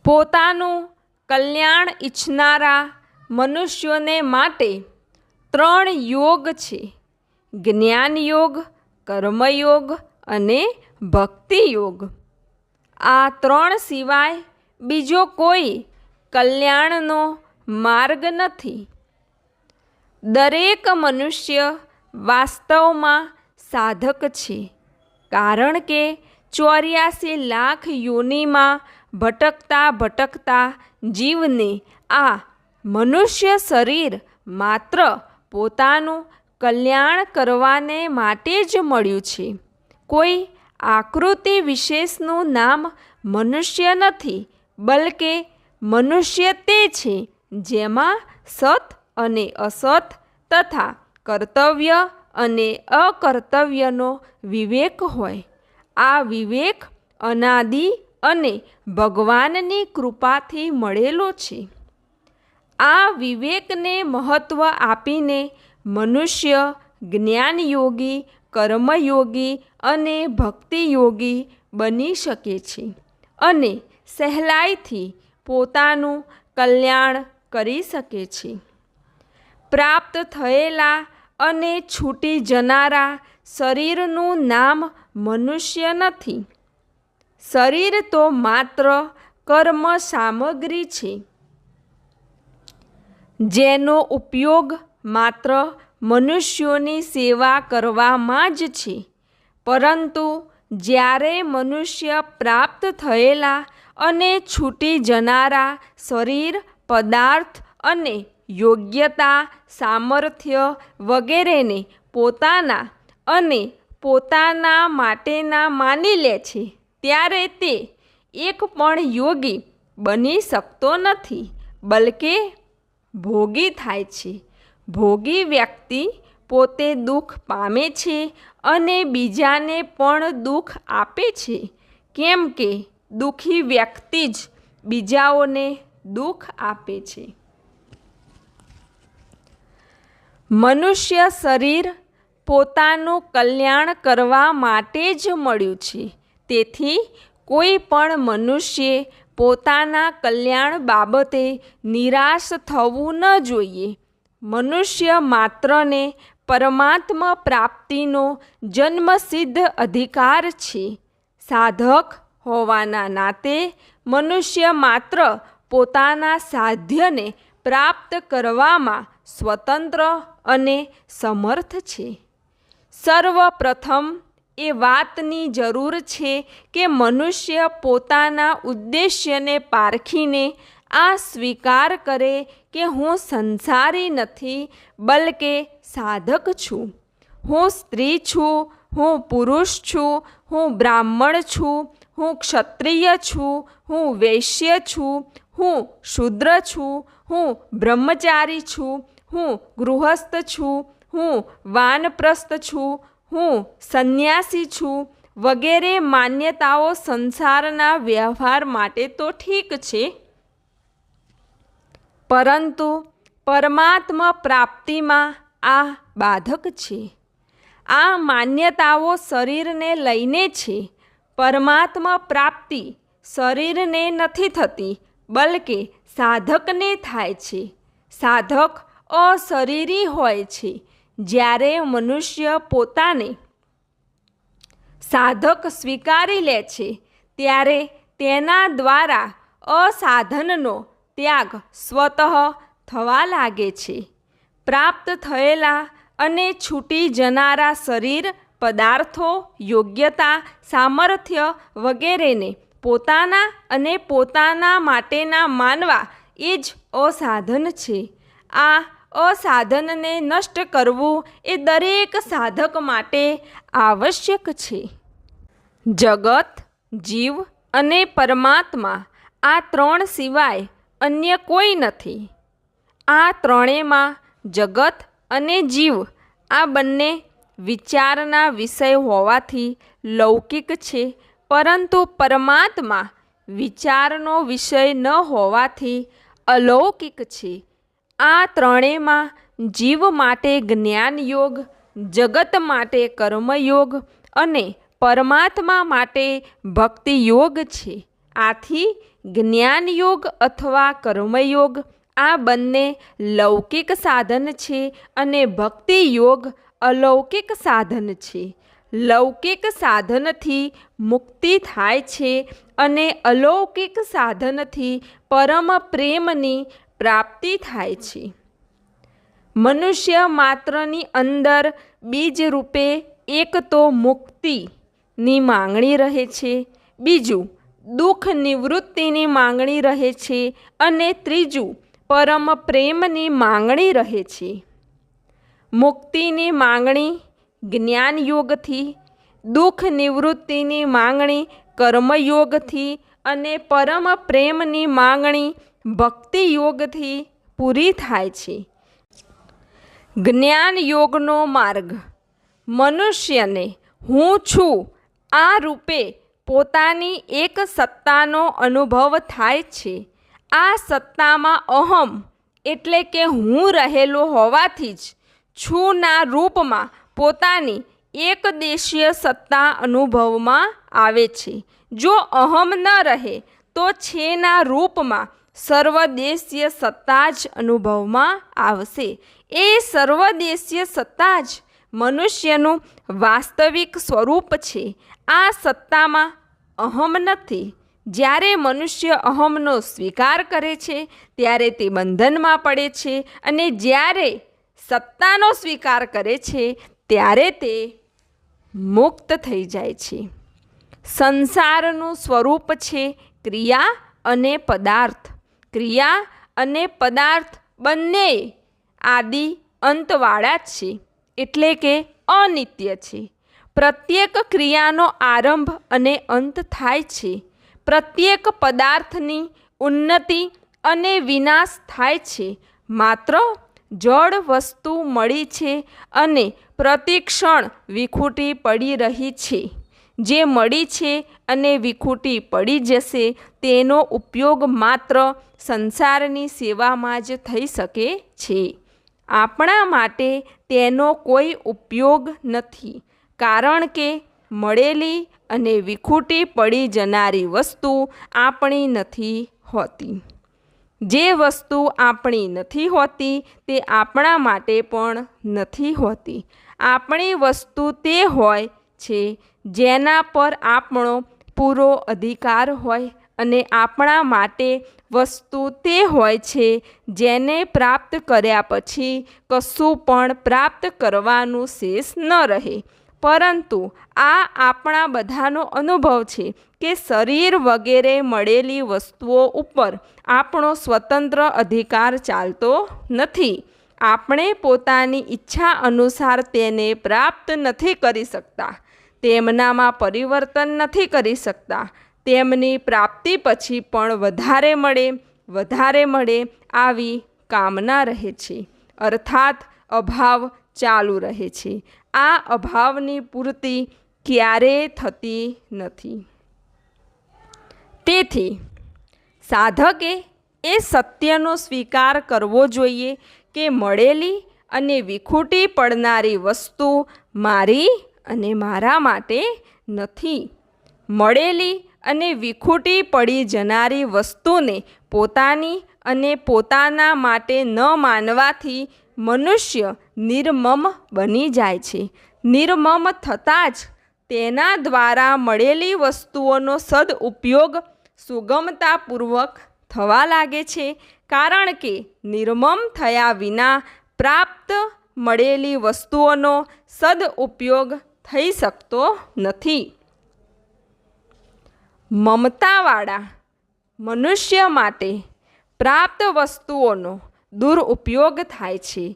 પોતાનું કલ્યાણ ઈચ્છનારા મનુષ્યોને માટે 3 યોગ છે: જ્ઞાન યોગ, કર્મયોગ અને ભક્તિ યોગ. આ 3 સિવાય બીજો કોઈ કલ્યાણનો માર્ગ નથી. દરેક મનુષ્ય વાસ્તવમાં સાધક છે, કારણ કે 84 લાખ યોનિમાં ભટકતા ભટકતા જીવને આ મનુષ્ય શરીર માત્ર પોતાનું કલ્યાણ કરવાને માટે જ મળ્યું છે. કોઈ આકૃતિ વિશેષનું નામ મનુષ્ય નથી, બલકે મનુષ્ય તે છે જેમાં સત અને અસત તથા કર્તવ્ય અને અકર્તવ્યનો વિવેક હોય. આ વિવેક અનાદિ અને ભગવાનની કૃપાથી મળેલો છે. આ વિવેકને મહત્ત્વ આપીને મનુષ્ય જ્ઞાનયોગી, કર્મયોગી અને ભક્તિયોગી બની શકે છે અને સહેલાઈથી પોતાનું કલ્યાણ કરી શકે છે. પ્રાપ્ત થયેલા અને છૂટી જનારા શરીરનું નામ મનુષ્ય નથી. શરીર તો માત્ર કર્મ સામગ્રી છે, જેનો ઉપયોગ માત્ર મનુષ્યોની સેવા કરવામાં જ છે. પરંતુ જ્યારે મનુષ્ય પ્રાપ્ત થયેલા અને છૂટી જનારા શરીર, પદાર્થ અને યોગ્યતા, સામર્થ્ય વગેરેને પોતાના અને પોતાના માટેના માની લે છે, ત્યારે તે એક પણ યોગી બની શકતો નથી, બલકે ભોગી થાય છે. ભોગી વ્યક્તિ પોતે દુઃખ પામે છે અને બીજાને પણ દુઃખ આપે છે, કેમ કે દુઃખી વ્યક્તિ જ બીજાઓને દુઃખ આપે છે. મનુષ્ય શરીર પોતાનું કલ્યાણ કરવા માટે જ મળ્યું છે. તેથી કોઈ પણ મનુષ્યે પોતાના કલ્યાણ બાબતે નિરાશ થવું ન જોઈએ. મનુષ્ય માત્રને પરમાત્મા પ્રાપ્તિનો જન્મસિદ્ધ અધિકાર છે. સાધક હોવાના નાતે મનુષ્ય માત્ર પોતાના સાધ્યને પ્રાપ્ત કરવામાં સ્વતંત્ર અને સમર્થ છે. સર્વપ્રથમ એ વાતની જરૂર છે કે મનુષ્ય પોતાના ઉદ્દેશ્યને પારખીને આ સ્વીકાર કરે કે હું સંસારી નથી, બલકે સાધક છું. હું સ્ત્રી છું, હું પુરુષ છું, હું બ્રાહ્મણ છું, હું ક્ષત્રિય છું, હું વૈશ્ય છું, હું શૂદ્ર છું, હું બ્રહ્મચારી છું, હું ગૃહસ્થ છું, હું વાનપ્રસ્થ છું, હું સંન્યાસી છું વગેરે માન્યતાઓ સંસારના વ્યવહાર માટે તો ઠીક છે, પરંતુ પરમાત્મા પ્રાપ્તિમાં આ બાધક છે. આ માન્યતાઓ શરીરને લઈને છે. પરમાત્મા પ્રાપ્તિ શરીરને નથી થતી, બલકે સાધકને થાય છે. સાધક અશરીરી હોય છે. જ્યારે મનુષ્ય પોતાને સાધક સ્વીકારી લે છે, ત્યારે તેના દ્વારા અસાધનનો ત્યાગ સ્વતઃ થવા લાગે છે. પ્રાપ્ત થયેલા અને છૂટી જનારા શરીર, પદાર્થો, યોગ્યતા, સામર્થ્ય વગેરેને પોતાના અને પોતાના માટેના માનવા એ જ અસાધન છે. આ અસાધનને નષ્ટ કરવું એ દરેક સાધક માટે આવશ્યક છે. જગત, જીવ અને પરમાત્મા આ 3 સિવાય અન્ય કોઈ નથી. આ ત્રણેયમાં જગત અને જીવ આ બંને વિચારના વિષય હોવાથી લૌકિક છે, પરંતુ પરમાત્મા વિચારનો વિષય ન હોવાથી અલૌકિક છે. આ ત્રણેયમાં જીવ માટે જ્ઞાન યોગ, જગત માટે કર્મયોગ અને પરમાત્મા માટે ભક્તિ યોગ છે. આથી જ્ઞાનયોગ અથવા કર્મયોગ આ બંને લૌકિક સાધન છે અને ભક્તિ યોગ અલૌકિક સાધન છે. લૌકિક સાધનથી મુક્તિ થાય છે અને અલૌકિક સાધનથી પરમ પ્રેમની પ્રાપ્તિ થાય છે. મનુષ્ય માત્રની અંદર બીજ રૂપે એક તો મુક્તિની માંગણી રહે છે, બીજું દુઃખ નિવૃત્તિની માંગણી રહે છે અને ત્રીજું પરમ પ્રેમની માંગણી રહે છે. મુક્તિની માંગણી જ્ઞાનયોગથી, દુઃખ નિવૃત્તિની માંગણી કર્મયોગથી અને પરમ પ્રેમની માંગણી ભક્તિ યોગથી પૂરી થાય છે. જ્ઞાનયોગનો માર્ગ મનુષ્યને હું છું આ રૂપે પોતાની એક સત્તાનો અનુભવ થાય છે. આ સત્તામાં અહમ એટલે કે હું રહેલો હોવાથી જ છુના રૂપમાં પોતાની એકદેશીય સત્તા અનુભવમાં આવે છે. જો અહમ ન રહે તો છેના રૂપમાં સર્વદેશીય સત્તા જ અનુભવમાં આવશે. એ સર્વદેશીય સત્તા જ મનુષ્યનું વાસ્તવિક સ્વરૂપ છે. આ સત્તામાં અહમ નથી. જ્યારે મનુષ્ય અહમનો સ્વીકાર કરે છે ત્યારે તે બંધનમાં પડે છે અને જ્યારે સત્તાનો સ્વીકાર કરે છે ત્યારે તે મુક્ત થઈ જાય છે. સંસારનું સ્વરૂપ છે ક્રિયા અને પદાર્થ. ક્રિયા અને પદાર્થ બંને આદિ અંતવાળા જ છે, એટલે કે અનિત્ય છે. પ્રત્યેક ક્રિયાનો આરંભ અને અંત થાય છે. પ્રત્યેક પદાર્થની ઉન્નતિ અને વિનાશ થાય છે. માત્ર જળ વસ્તુ મળી છે અને પ્રતિક્ષણ વિખૂટી પડી રહી છે. જે મળી છે અને વિખૂટી પડી જશે તેનો ઉપયોગ માત્ર સંસારની સેવામાં જ થઈ શકે છે. આપણા માટે તેનો કોઈ ઉપયોગ નથી, કારણ કે મળેલી અને વિખૂટી પડી જનારી વસ્તુ આપણી નથી હોતી. જે વસ્તુ આપણી નથી હોતી તે આપણા માટે પણ નથી હોતી. આપણી વસ્તુ તે હોય છે જેના પર આપણો પૂરો અધિકાર હોય અને આપણા માટે વસ્તુ તે હોય છે જેને પ્રાપ્ત કર્યા પછી કશું પણ પ્રાપ્ત કરવાનું શેષ ન રહે. પરંતુ આ આપણા બધાનો અનુભવ છે કે શરીર વગેરે મળેલી વસ્તુઓ ઉપર આપણો સ્વતંત્ર અધિકાર ચાલતો નથી. આપણે પોતાની ઈચ્છા અનુસાર તેને પ્રાપ્ત નથી કરી શકતા, તેમનામાં પરિવર્તન નથી કરી શકતા. તેમની પ્રાપ્તિ પછી પણ વધારે મળે આવી કામના રહે છે, અર્થાત અભાવ ચાલુ રહે છે. આ અભાવની પૂર્તિ ક્યારેય થતી નથી. તેથી સાધકે એ સત્યનો સ્વીકાર કરવો જોઈએ કે મળેલી અને વિખૂટી પડનારી વસ્તુ મારી અને મારા માટે નથી. મળેલી અને વિખૂટી પડી જનારી વસ્તુને પોતાની અને પોતાના માટે ન માનવાથી મનુષ્ય નિર્મમ બની જાય છે. નિર્મમ થતાં જ તેના દ્વારા મળેલી વસ્તુઓનો સદઉપયોગ સુગમતાપૂર્વક થવા લાગે છે, કારણ કે નિર્મમ થયા વિના પ્રાપ્ત મળેલી વસ્તુઓનો સદઉપયોગ થઈ શકતો નથી. મમતાવાળા મનુષ્ય માટે પ્રાપ્ત વસ્તુઓનો દુરુપયોગ થાય છે.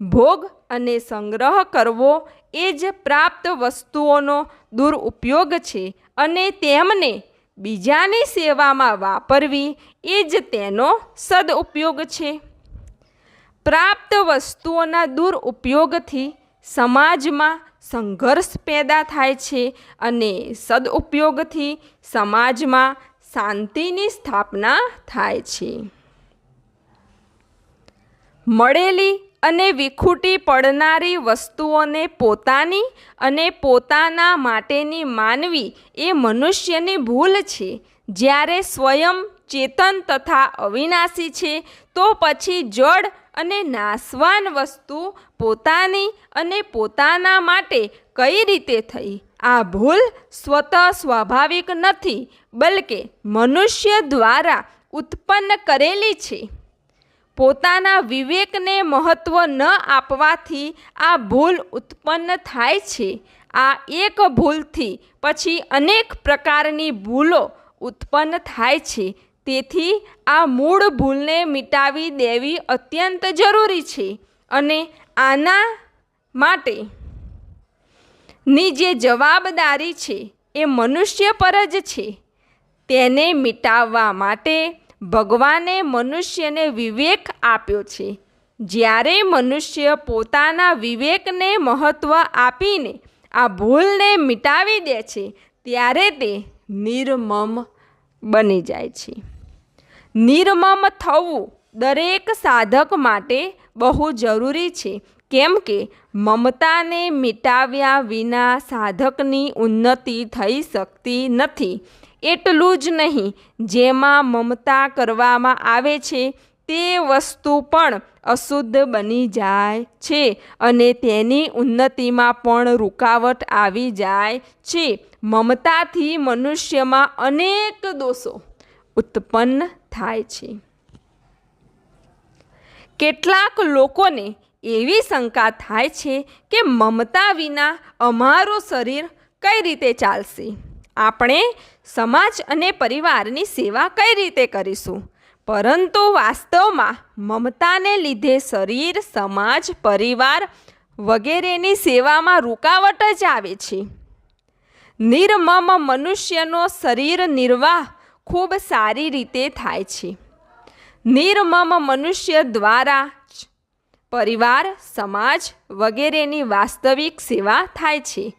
ભોગ અને સંગ્રહ કરવો એ જ પ્રાપ્ત વસ્તુઓનો દુરુપયોગ છે અને તેમને બીજાની સેવામાં વાપરવી એ જ તેનો સદઉપયોગ છે. પ્રાપ્ત વસ્તુઓના દુરુપયોગથી સમાજમાં સંઘર્ષ પેદા થાય છે અને સદઉપયોગથી સમાજમાં શાંતિની સ્થાપના થાય છે. મળેલી અને વિખૂટી પડનારી વસ્તુઓને પોતાની અને પોતાના માટેની માનવી એ મનુષ્યની ભૂલ છે. જ્યારે સ્વયં ચેતન તથા અવિનાશી છે તો પછી જડ અને નાશવાન વસ્તુ પોતાની અને પોતાના માટે કઈ રીતે થઈ? આ ભૂલ સ્વતઃ સ્વાભાવિક નથી, બલકે મનુષ્ય દ્વારા ઉત્પન્ન કરેલી છે. પોતાના વિવેકને મહત્ત્વ ન આપવાથી આ ભૂલ ઉત્પન્ન થાય છે. આ એક ભૂલથી પછી અનેક પ્રકારની ભૂલો ઉત્પન્ન થાય છે. તેથી આ મૂળ ભૂલને મિટાવી દેવી અત્યંત જરૂરી છે અને આના માટે ની જે જવાબદારી છે એ મનુષ્ય પર જ છે. તેને મિટાવવા માટે ભગવાને મનુષ્યને વિવેક આપ્યો છે. જ્યારે મનુષ્ય પોતાના વિવેકને મહત્ત્વ આપીને આ ભૂલને મિટાવી દે છે ત્યારે તે નિર્મમ બની જાય છે. નિર્મમ થવું દરેક સાધક માટે બહુ જરૂરી છે, કેમ કે મમતાને મિટાવ્યા વિના સાધકની ઉન્નતિ થઈ શકતી નથી. એટલું જ નહીં, જેમાં મમતા કરવામાં આવે છે તે વસ્તુ પણ અશુદ્ધ બની જાય છે અને તેની ઉન્નતિમાં પણ રૂકાવટ આવી જાય છે. મમતાથી મનુષ્યમાં અનેક દોષો ઉત્પન્ન થાય છે. કેટલાક લોકોને એવી શંકા થાય છે કે મમતા વિના અમારું શરીર કઈ રીતે ચાલશે? આપણે સમાજ અને પરિવારની સેવા કઈ રીતે કરીશું? પરંતુ વાસ્તવમાં મમતાને લીધે શરીર, સમાજ, પરિવાર વગેરેની સેવામાં રૂકાવટ જ આવે છે. નિર્મમ મનુષ્યનો શરીર નિર્વાહ ખૂબ સારી રીતે થાય છે. નિર્મમ મનુષ્ય દ્વારા જ પરિવાર, સમાજ વગેરેની વાસ્તવિક સેવા થાય છે.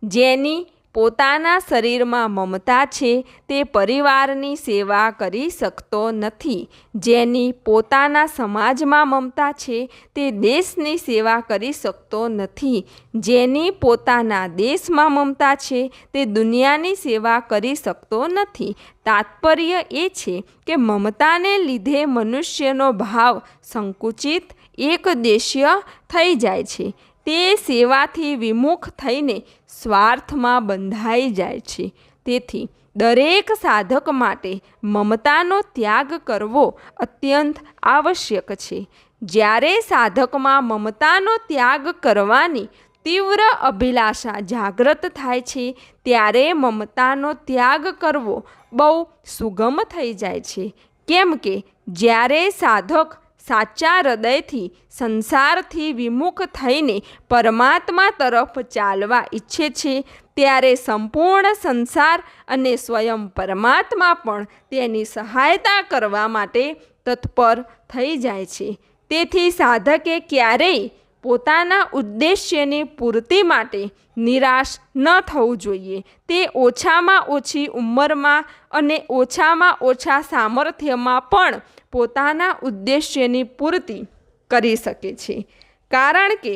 જેની પોતાના શરીરમાં મમતા છે તે પરિવારની સેવા કરી શકતો નથી. જેની પોતાના સમાજમાં મમતા છે તે દેશની સેવા કરી શકતો નથી. જેની પોતાના દેશમાં મમતા છે તે દુનિયાની સેવા કરી શકતો નથી. તાત્પર્ય એ છે કે મમતાને લીધે મનુષ્યનો ભાવ સંકુચિત, એકદેશીય થઈ જાય છે. તે સેવાથી વિમુખ થઈને સ્વાર્થમાં બંધાઈ જાય છે. તેથી દરેક સાધક માટે મમતાનો ત્યાગ કરવો અત્યંત આવશ્યક છે. જ્યારે સાધકમાં મમતાનો ત્યાગ કરવાની તીવ્ર અભિલાષા જાગૃત થાય છે ત્યારે મમતાનો ત્યાગ કરવો બહુ સુગમ થઈ જાય છે. કેમ કે જ્યારે સાધક સાચા હૃદયથી સંસારથી વિમુખ થઈને પરમાત્મા તરફ ચાલવા ઈચ્છે છે ત્યારે સંપૂર્ણ સંસાર અને સ્વયં પરમાત્મા પણ તેની સહાયતા કરવા માટે તત્પર થઈ જાય છે. તેથી સાધકે ક્યારેય પોતાના ઉદ્દેશ્યની પૂર્તિ માટે નિરાશ ન થવું જોઈએ. તે ઓછામાં ઓછી ઉંમરમાં અને ઓછામાં ઓછા સામર્થ્યમાં પણ પોતાના ઉદ્દેશ્યની પૂર્તિ કરી શકે છે. કારણ કે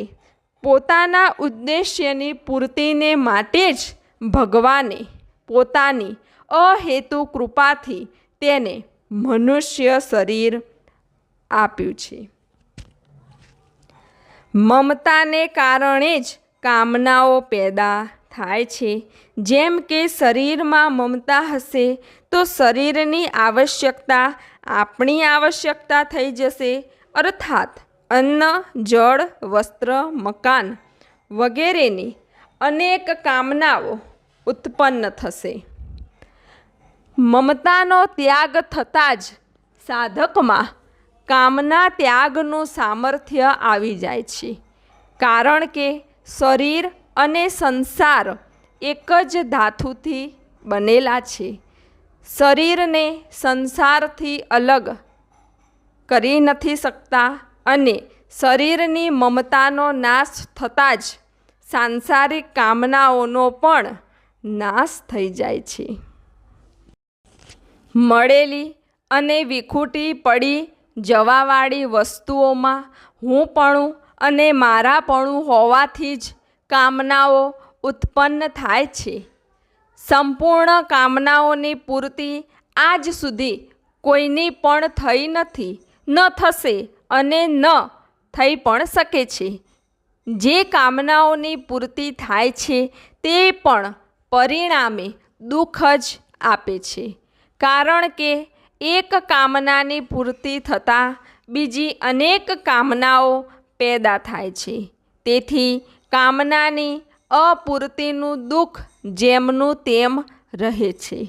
પોતાના ઉદ્દેશ્યની પૂર્તિને માટે જ ભગવાને પોતાની અહેતુ કૃપાથી તેને મનુષ્ય શરીર આપ્યું છે. મમતાને કારણે જ કામનાઓ પેદા થાય છે. જેમ કે શરીરમાં મમતા હશે તો શરીરની આવશ્યકતા આપણી આવશ્યકતા થઈ જશે. અર્થાત અન્ન, જળ, વસ્ત્ર, મકાન વગેરેની અનેક કામનાઓ ઉત્પન્ન થશે. મમતાનો ત્યાગ થતાં જ સાધકમાં કામના ત્યાગનું સામર્થ્ય આવી જાય છે. કારણ કે શરીર અને સંસાર એક જ ધાતુથી બનેલા છે. શરીરને સંસારથી અલગ કરી નથી શકતા અને શરીરની મમતાનો નાશ થતાં જ સાંસારિક કામનાઓનો પણ નાશ થઈ જાય છે. મળેલી અને વિખૂટી પડી જવાવાળી વસ્તુઓમાં હુંપણું અને મારાપણું હોવાથી જ કામનાઓ ઉત્પન્ન થાય છે. સંપૂર્ણ કામનાઓની પૂર્તિ આજ સુધી કોઈની પણ થઈ નથી, ન થશે અને ન થઈ પણ શકે છે. જે કામનાઓની પૂર્તિ થાય છે તે પણ પરિણામે દુઃખ જ આપે છે, કારણ કે એક કામનાની પૂર્તિ થતાં બીજી અનેક કામનાઓ પેદા થાય છે. તેથી કામનાની અપૂર્તિનું દુઃખ જેમનું તેમ રહે છે.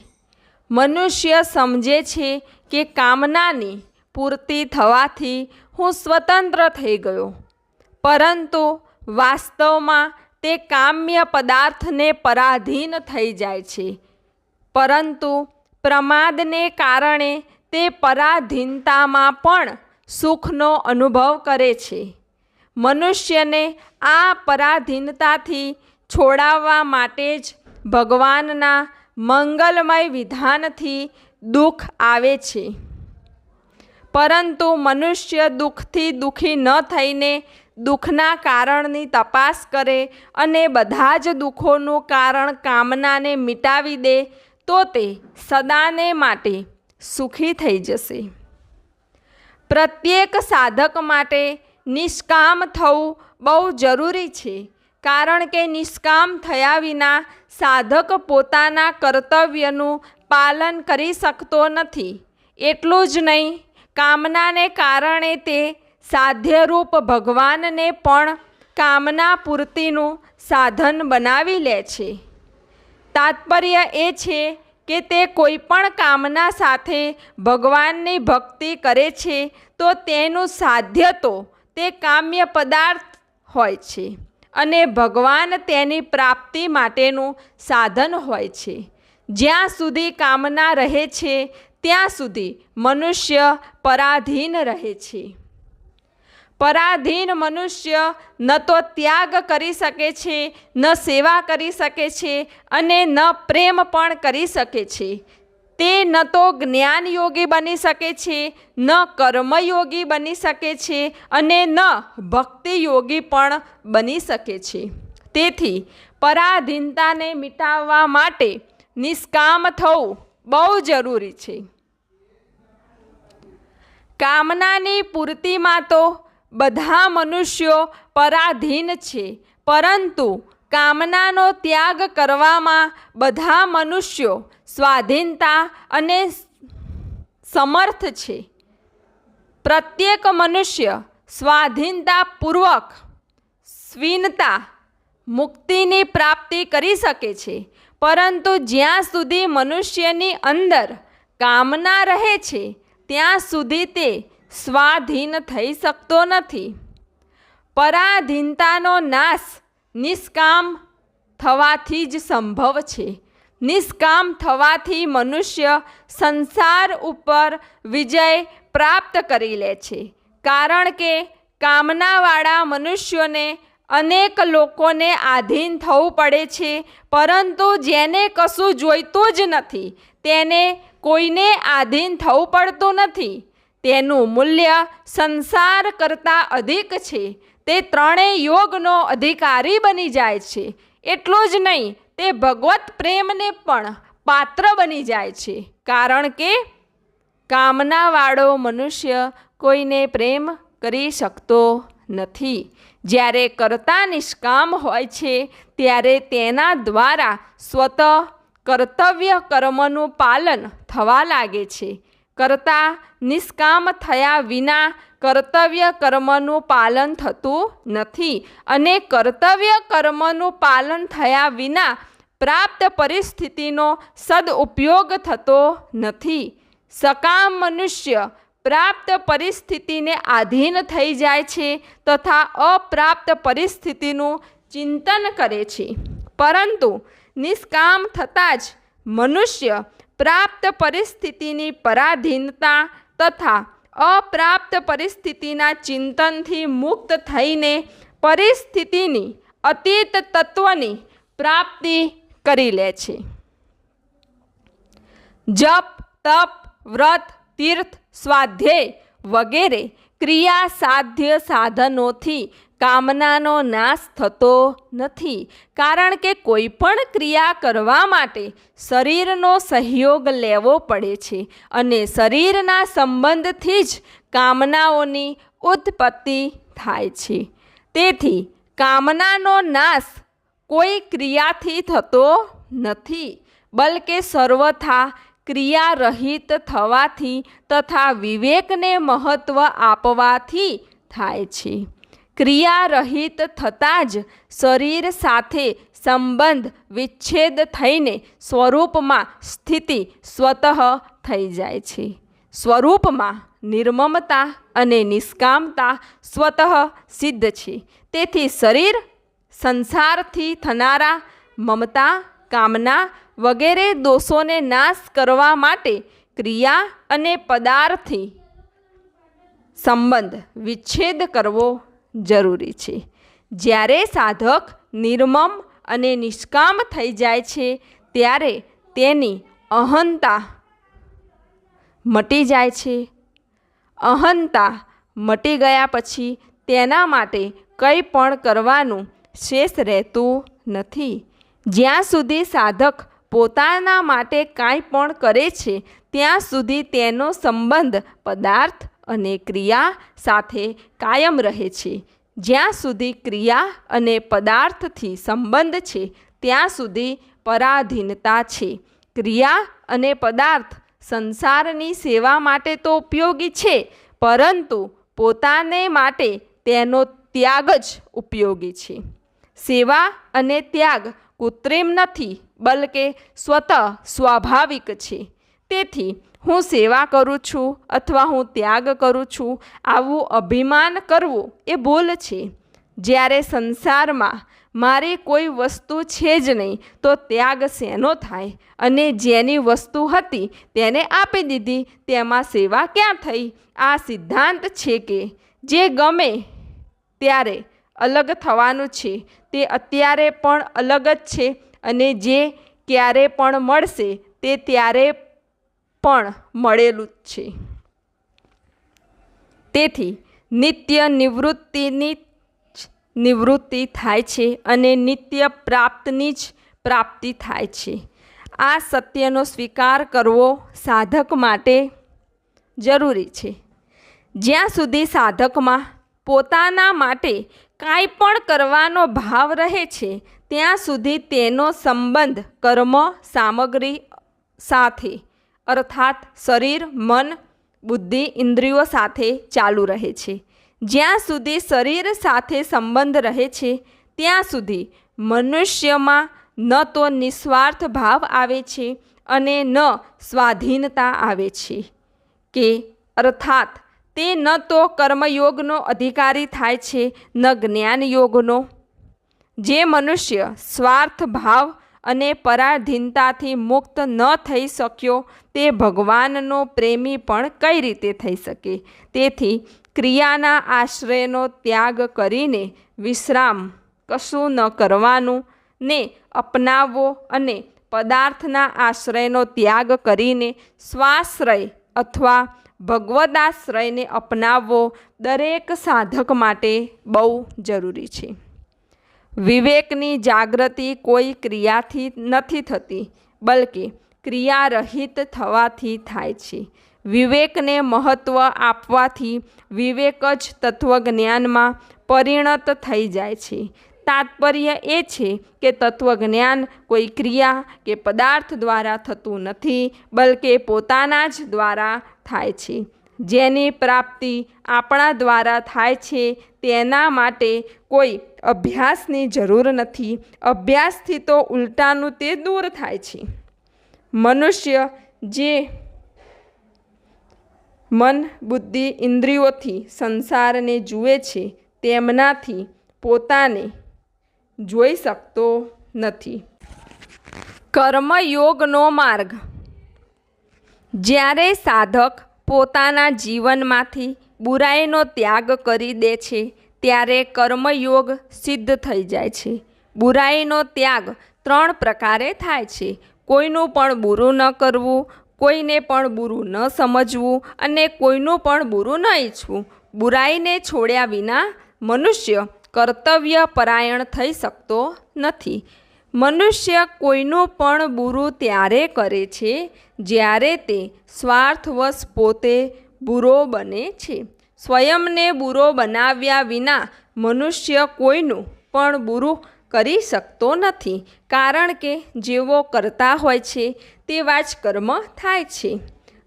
મનુષ્ય સમજે છે કે કામનાની પૂર્તિ થવાથી હું સ્વતંત્ર થઈ ગયો, પરંતુ વાસ્તવમાં તે કામ્ય પદાર્થને પરાધીન થઈ જાય છે. પરંતુ પ્રમાદને કારણે તે પરાધીનતામાં પણ સુખનો અનુભવ કરે છે. મનુષ્યને આ પરાધીનતાથી છોડાવવા માટે જ ભગવાનના મંગલમય વિધાનથી દુઃખ આવે છે. પરંતુ મનુષ્ય દુઃખથી દુઃખી ન થઈને દુઃખના કારણની તપાસ કરે અને બધા જ દુઃખોનું કારણ કામનાને મિટાવી દે તો તે સદાને માટે સુખી થઈ જશે. પ્રત્યેક સાધક માટે નિષ્કામ થવું બહુ જરૂરી છે, કારણ કે નિષ્કામ થયા વિના સાધક પોતાના કર્તવ્યનું પાલન કરી શકતો નથી. એટલું જ નહીં, કામનાને કારણે તે સાધ્યરૂપ ભગવાનને પણ કામના પૂર્તિનું સાધન બનાવી લે છે. તાત્પર્ય એ છે કે તે કોઈ પણ કામના સાથે ભગવાનની ભક્તિ કરે છે તો તેનું સાધ્ય તો તે કામ્ય પદાર્થ હોય છે અને ભગવાન તેની પ્રાપ્તિ માટેનું સાધન હોય છે. જ્યાં સુધી કામના રહે છે ત્યાં સુધી મનુષ્ય પરાધીન રહે છે. પરાધીન મનુષ્ય ન તો ત્યાગ કરી શકે છે, ન સેવા કરી શકે છે અને ન પ્રેમ પણ કરી શકે છે. તે ન તો જ્ઞાન યોગી બની શકે છે, ન કર્મયોગી બની શકે છે અને ન ભક્તિ યોગી પણ બની શકે છે. તેથી પરાધીનતાને મિટાવવા માટે નિષ્કામ થવું બહુ જરૂરી છે. કામનાની પૂર્તિમાં તો બધા મનુષ્યો પરાધીન છે, પરંતુ કામનાનો ત્યાગ કરવામાં બધા મનુષ્યો સ્વાધીનતા અને સમર્થ છે. પ્રત્યેક મનુષ્ય સ્વાધીનતાપૂર્વક સ્વીનતા મુક્તિની પ્રાપ્તિ કરી શકે છે, પરંતુ જ્યાં સુધી મનુષ્યની અંદર કામના રહે છે ત્યાં સુધી તે સ્વાધીન થઈ શકતો નથી. પરાધીનતાનો નાશ નિષ્કામ થવાથી જ સંભવ છે. નિષ્કામ થવાથી મનુષ્ય સંસાર ઉપર વિજય પ્રાપ્ત કરી લે છે, કારણ કે કામનાવાળા મનુષ્યોને અનેક લોકોને આધીન થવું પડે છે, પરંતુ જેને કશું જોઈતું જ નથી તેને કોઈને આધીન થવું પડતું નથી. તેનું મૂલ્ય સંસાર કરતાં અધિક છે. તે ત્રણેય યોગનો અધિકારી બની જાય છે. એટલું જ નહીં, તે ભગવત પ્રેમને પણ પાત્ર બની જાય છે, કારણ કે કામનાવાળો મનુષ્ય કોઈને પ્રેમ કરી શકતો નથી. જ્યારે કર્તા નિષ્કામ હોય છે ત્યારે તેના દ્વારા સ્વતઃ કર્તવ્ય કર્મનું પાલન થવા લાગે છે. કર્તા નિષ્કામ થયા વિના કર્તવ્ય કર્મનું પાલન થતું નથી, અને કર્તવ્ય કર્મનું પાલન થયા વિના પ્રાપ્ત પરિસ્થિતિનો સદુપયોગ થતો નથી. સકામ મનુષ્ય પ્રાપ્ત પરિસ્થિતિને આધીન થઈ જાય છે તથા અપ્રાપ્ત પરિસ્થિતિનું ચિંતન કરે છે, પરંતુ નિષ્કામ થતાં જ મનુષ્ય પ્રાપ્ત પરિસ્થિતિની પરાધીનતા તથા અપ્રાપ્ત પરિસ્થિતિના ચિંતનથી મુક્ત થઈને પરિસ્થિતિની અતીત તત્વની પ્રાપ્તિ કરી લે છે. જપ, તપ, વ્રત, તીર્થ, સ્વાધ્યાય વગેરે ક્રિયા સાધ્ય સાધનોથી કામનાનો નાશ થતો નથી, કારણ કે કોઈ પણ ક્રિયા કરવા માટે શરીરનો સહયોગ લેવો પડે છે અને શરીરના સંબંધથી જ કામનાઓની ઉત્પત્તિ થાય છે. તેથી કામનાનો નાશ કોઈ ક્રિયાથી થતો નથી, બલકે સર્વથા ક્રિયારહિત થવાથી તથા વિવેકને મહત્ત્વ આપવાથી થાય છે. ક્રિયારહિત થતાં જ શરીર સાથે સંબંધ વિચ્છેદ થઈને સ્વરૂપમાં સ્થિતિ સ્વતઃ થઈ જાય છે. સ્વરૂપમાં નિર્મમતા અને નિષ્કામતા સ્વતઃ સિદ્ધ છે. તેથી શરીર સંસારથી થનારા મમતા, કામના વગેરે દોષોને નાશ કરવા માટે ક્રિયા અને પદાર્થથી સંબંધ વિચ્છેદ કરવો જરૂરી છે. જ્યારે સાધક નિર્મમ અને નિષ્કામ થઈ જાય છે ત્યારે તેની અહંતા મટી જાય છે. અહંતા મટી ગયા પછી તેના માટે કંઈ પણ કરવાનું શેષ રહેતું નથી. જ્યાં સુધી સાધક પોતાના માટે કાંઈ પણ કરે છે ત્યાં સુધી તેનો સંબંધ પદાર્થ અને ક્રિયા સાથે કાયમ રહે છે. જ્યાં સુધી ક્રિયા અને પદાર્થથી સંબંધ છે ત્યાં સુધી પરાધીનતા છે. ક્રિયા અને પદાર્થ સંસારની સેવા માટે તો ઉપયોગી છે, પરંતુ પોતાને માટે તેનો ત્યાગ જ ઉપયોગી છે. સેવા અને ત્યાગ કૃત્રિમ નથી, બલકે સ્વતઃ સ્વાભાવિક છે. તેથી હું સેવા કરું છું અથવા હું ત્યાગ કરું છું આવું અભિમાન કરવું એ ભૂલ છે. જ્યારે સંસારમાં મારી કોઈ વસ્તુ છે જ નહીં તો ત્યાગ શેનો થાય? અને જેની વસ્તુ હતી તેને આપી દીધી, તેમાં સેવા ક્યાં થઈ? આ સિદ્ધાંત છે કે જે ગમે ત્યારે અલગ થવાનું છે તે અત્યારે પણ અલગ જ છે, અને જે ક્યારે પણ મળશે તે ત્યારે પણ મળેલું જ છે. તેથી નિત્ય નિવૃત્તિની જ નિવૃત્તિ થાય છે અને નિત્ય પ્રાપ્તની જ પ્રાપ્તિ થાય છે. આ સત્યનો સ્વીકાર કરવો સાધક માટે જરૂરી છે. જ્યાં સુધી સાધકમાં પોતાના માટે કાંઈ પણ કરવાનો ભાવ રહે છે ત્યાં સુધી તેનો સંબંધ કર્મ સામગ્રી સાથે અર્થાત શરીર, મન, બુદ્ધિ, ઇન્દ્રિયો સાથે ચાલુ રહે છે. જ્યાં સુધી શરીર સાથે સંબંધ રહે છે ત્યાં સુધી મનુષ્યમાં ન તો નિસ્વાર્થ ભાવ આવે છે અને ન સ્વાધીનતા આવે છે, કે અર્થાત તે ન તો કર્મયોગનો અધિકારી થાય છે ન જ્ઞાન યોગનો. જે મનુષ્ય સ્વાર્થ ભાવ અને પરાધીનતાથી મુક્ત ન થઈ શક્યો તે ભગવાનનો પ્રેમી પણ કઈ રીતે થઈ શકે? તેથી ક્રિયાના આશ્રયનો ત્યાગ કરીને વિશ્રામ કશું ન કરવાનું ને અપનાવવો અને પદાર્થના આશ્રયનો ત્યાગ કરીને સ્વાશ્રય અથવા ભગવદાશ્રયને અપનાવવો દરેક સાધક માટે બહુ જરૂરી છે. વિવેકની જાગૃતિ કોઈ ક્રિયાથી નથી થતી, બલકે ક્રિયારહિત થવાથી થાય છે. વિવેકને મહત્ત્વ આપવાથી વિવેક જ તત્વજ્ઞાનમાં પરિણત થઈ જાય છે. તાત્પર્ય એ છે કે તત્વજ્ઞાન કોઈ ક્રિયા કે પદાર્થ દ્વારા થતું નથી, બલકે પોતાના જ દ્વારા થાય છે. જેની પ્રાપ્તિ આપણા દ્વારા થાય છે તેના માટે કોઈ અભ્યાસની જરૂર નથી. અભ્યાસથી તો ઉલટાનું તે દૂર થાય છે. મનુષ્ય જે મન, બુદ્ધિ, ઇન્દ્રિયોથી સંસારને જુએ છે તેમનાથી પોતાને જોઈ શકતો નથી. કર્મયોગનો માર્ગ. જ્યારે સાધક પોતાના જીવનમાંથી બુરાઈનો ત્યાગ કરી દે છે ત્યારે કર્મયોગ સિદ્ધ થઈ જાય છે. બુરાઈનો ત્યાગ 3 પ્રકારે થાય છે. કોઈનું પણ બુરું ન કરવું, કોઈને પણ બુરું ન સમજવું અને કોઈનું પણ બુરું ન ઈચ્છવું. બુરાઈને છોડ્યા વિના મનુષ્ય કર્તવ્ય પરાયણ થઈ શકતો નથી. મનુષ્ય કોઈનું પણ બુરું ત્યારે કરે છે જ્યારે તે સ્વાર્થવશ પોતે બુરો બને છે. સ્વયંને બુરો બનાવ્યા વિના મનુષ્ય કોઈનું પણ બુરું કરી શકતો નથી, કારણ કે જેવો કરતા હોય છે તેવા જ કર્મ થાય છે.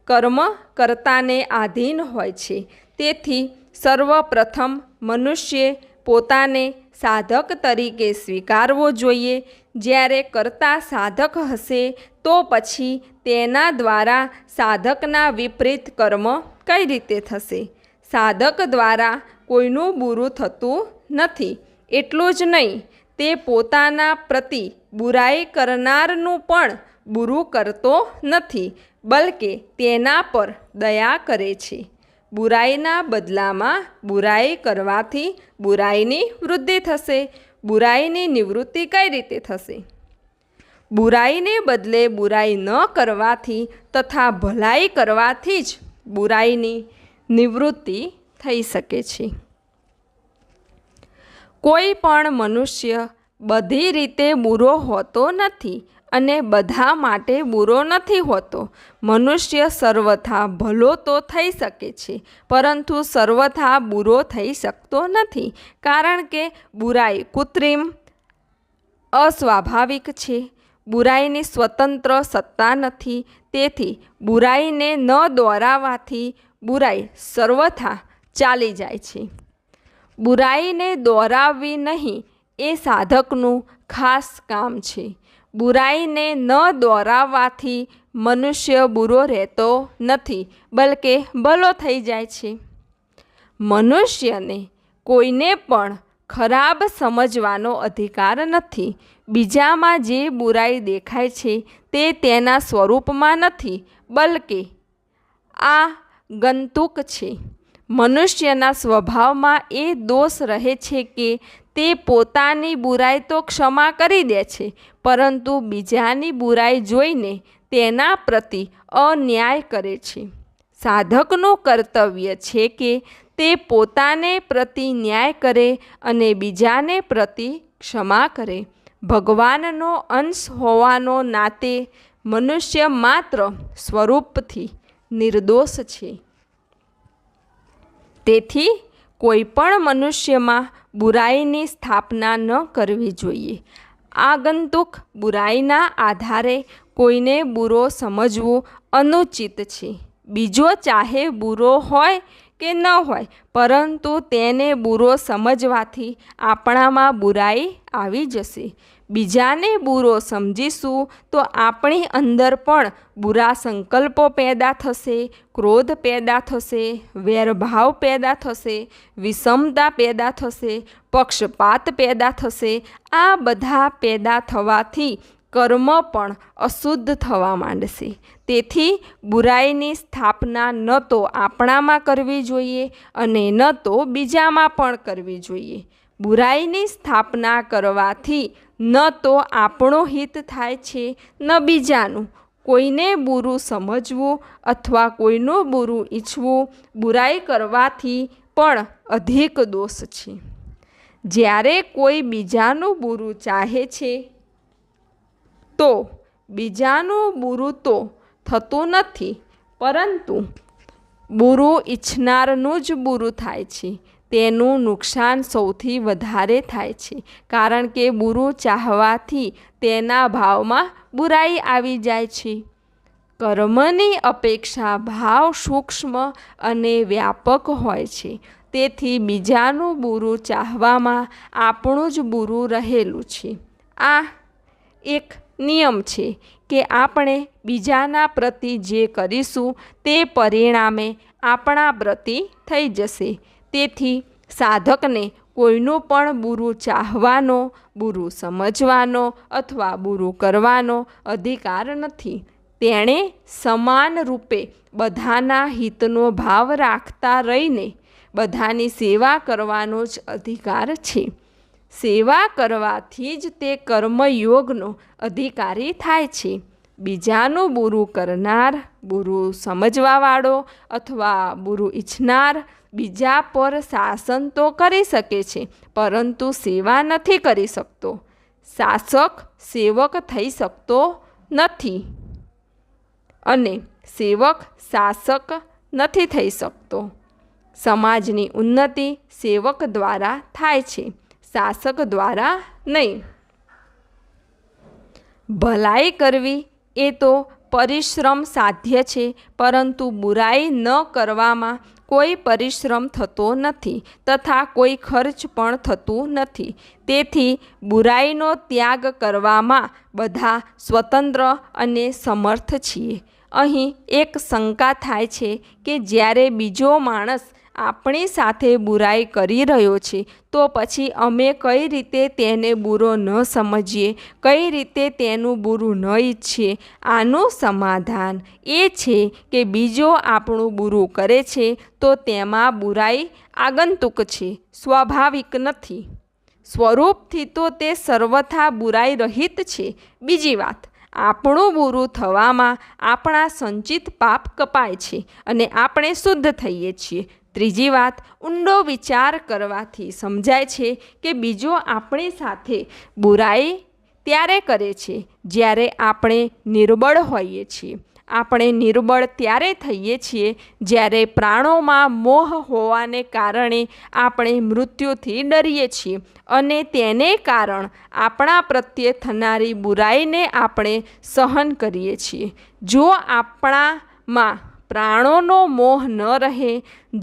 કર્મ કર્તાને આધીન હોય છે. તેથી સર્વપ્રથમ મનુષ્યે પોતાને સાધક તરીકે સ્વીકારવો જોઈએ. જ્યારે કર્તા સાધક હશે તો પછી તેના દ્વારા સાધકના વિપરીત કર્મ કઈ રીતે થશે? સાધક દ્વારા કોઈનું બુરું થતું નથી. એટલું જ નહીં, તે પોતાના પ્રતિ બુરાઈ કરનારનું પણ બુરું કરતો નથી, બલકે તેના પર દયા કરે છે. બુરાઈના બદલામાં બુરાઈ કરવાથી બુરાઈની વૃદ્ધિ થશે. બુરાઈની નિવૃત્તિ કઈ રીતે થશે? બુરાઈને બદલે બુરાઈ ન કરવાથી તથા ભલાઈ કરવાથી જ બુરાઈની નિવૃત્તિ થઈ શકે છે. કોઈ પણ મનુષ્ય બધી રીતે બુરો હોતો નથી અને બધા માટે બુરો નથી હોતો. મનુષ્ય સર્વથા ભલો તો થઈ શકે છે, પરંતુ સર્વથા બુરો થઈ શકતો નથી, કારણ કે બુરાઈ કૃત્રિમ, અસ્વાભાવિક છે. બુરાઈની સ્વતંત્ર સત્તા નથી. તેથી બુરાઈને ન દોરાવાથી બુરાઈ સર્વથા ચાલી જાય છે. બુરાઈને દોરાવવી નહીં એ સાધકનું ખાસ કામ છે. બુરાઈને ન દોરાવવાથી મનુષ્ય બુરો રહેતો નથી, બલકે ભલો થઈ જાય છે. મનુષ્યને કોઈને પણ ખરાબ સમજવાનો અધિકાર નથી. બીજામાં જે બુરાઈ દેખાય છે તે તેના સ્વરૂપમાં નથી, બલકે આ ગંતુક છે. મનુષ્યના સ્વભાવમાં એ દોષ રહે છે કે તે પોતાની બુરાઈ તો ક્ષમા કરી દે છે, પરંતુ બીજાની બુરાઈ જોઈને તેના પ્રતિ અન્યાય કરે છે. સાધકનું કર્તવ્ય છે કે તે પોતાને પ્રતિ ન્યાય કરે અને બીજાને પ્રતિ ક્ષમા કરે. ભગવાનનો અંશ હોવાનો નાતે મનુષ્ય માત્ર સ્વરૂપથી નિર્દોષ છે. તેથી કોઈ પણ મનુષ્યમાં બુરાઈની સ્થાપના ન કરવી જોઈએ. આગંતુક બુરાઈના આધારે કોઈને બુરો સમજવું અનુચિત છે. બીજો ચાહે બુરો હોય કે ન હોય, પરંતુ તેને બુરો સમજવાથી આપણામાં બુરાઈ આવી જશે. બીજાને બુરો સમજીશું તો આપણી અંદર પણ બુરા સંકલ્પો પેદા થશે, ક્રોધ પેદા થશે, વેરભાવ પેદા થશે, વિષમતા પેદા થશે, પક્ષપાત પેદા થશે. આ બધા પેદા થવાથી કર્મ પણ અશુદ્ધ થવા માંડશે. તેથી બુરાઈની સ્થાપના ન તો આપણામાં કરવી જોઈએ અને ન તો બીજામાં પણ કરવી જોઈએ. બુરાઈની સ્થાપના કરવાથી ન તો આપણું હિત થાય છે, ન બીજાનું. કોઈને બુરું સમજવું અથવા કોઈનું બુરું ઈચ્છવું બુરાઈ કરવાથી પણ અધિક દોષ છે. જ્યારે કોઈ બીજાનું બુરું ચાહે છે તો બીજાનું બુરું તો થતું નથી, પરંતુ બુરું ઈચ્છનારનું જ બુરું થાય છે. તેનું નુકસાન સૌથી વધારે થાય છે, કારણ કે બુરું ચાહવાથી તેના ભાવમાં બુરાઈ આવી જાય છે. કર્મની અપેક્ષા ભાવ સૂક્ષ્મ અને વ્યાપક હોય છે. તેથી બીજાનું બુરું ચાહવામાં આપણું જ બુરું રહેલું છે. આ એક નિયમ છે કે આપણે બીજાના પ્રતિ જે કરીશું તે પરિણામે આપણા પ્રતિ થઈ જશે. તેથી સાધકને કોઈનું પણ બુરું ચાહવાનો, બુરું સમજવાનો અથવા બુરું કરવાનો અધિકાર નથી. તેણે સમાન રૂપે બધાના હિતનો ભાવ રાખતા રહીને બધાની સેવા કરવાનો જ અધિકાર છે. સેવા કરવાથી જ તે કર્મયોગનો અધિકારી થાય છે. બીજાનું બુરું કરનાર, બુરું સમજવાવાળો અથવા બુરું ઈચ્છનાર બીજા પર શાસન તો કરી શકે છે, પરંતુ સેવા નથી કરી શકતો. શાસક સેવક થઈ શકતો નથી અને સેવક શાસક નથી થઈ શકતો. સમાજની ઉન્નતિ સેવક દ્વારા થાય છે, શાસક દ્વારા નહીં. ભલાઈ કરવી એ તો પરિશ્રમ સાધ્ય છે, પરંતુ બુરાઈ ન કરવામાં કોઈ પરિશ્રમ થતો નથી તથા કોઈ ખર્ચ પણ થતું નથી. તેથી બુરાઈનો ત્યાગ કરવામાં બધા સ્વતંત્ર અને સમર્થ છીએ. અહીં એક શંકા થાય છે કે જ્યારે બીજો માણસ આપણી સાથે બુરાઈ કરી રહ્યો છે તો પછી અમે કઈ રીતે તેને બુરો ન સમજીએ, કઈ રીતે તેનું બુરું ન ઈચ્છીએ. આનું સમાધાન એ છે કે બીજો આપણું બુરું કરે છે તો તેમાં બુરાઈ આગંતુક છે, સ્વાભાવિક નથી. સ્વરૂપથી તો તે સર્વથા બુરાઈ રહિત છે. બીજી વાત, આપણું બુરું થવામાં આપણા સંચિત પાપ કપાય છે અને આપણે શુદ્ધ થઈએ છીએ. ત્રીજી વાત, ઊંડો વિચાર કરવાથી સમજાય છે કે બીજો આપણી સાથે બુરાઈ ત્યારે કરે છે જ્યારે આપણે નિર્બળ હોઈએ છીએ. આપણે નિર્બળ ત્યારે થઈએ છીએ જ્યારે પ્રાણોમાં મોહ હોવાને કારણે આપણે મૃત્યુથી ડરીએ છીએ અને તેને કારણ આપણા પ્રત્યે થનારી બુરાઈને આપણે સહન કરીએ છીએ. જો આપણામાં પ્રાણોનો મોહ ન રહે,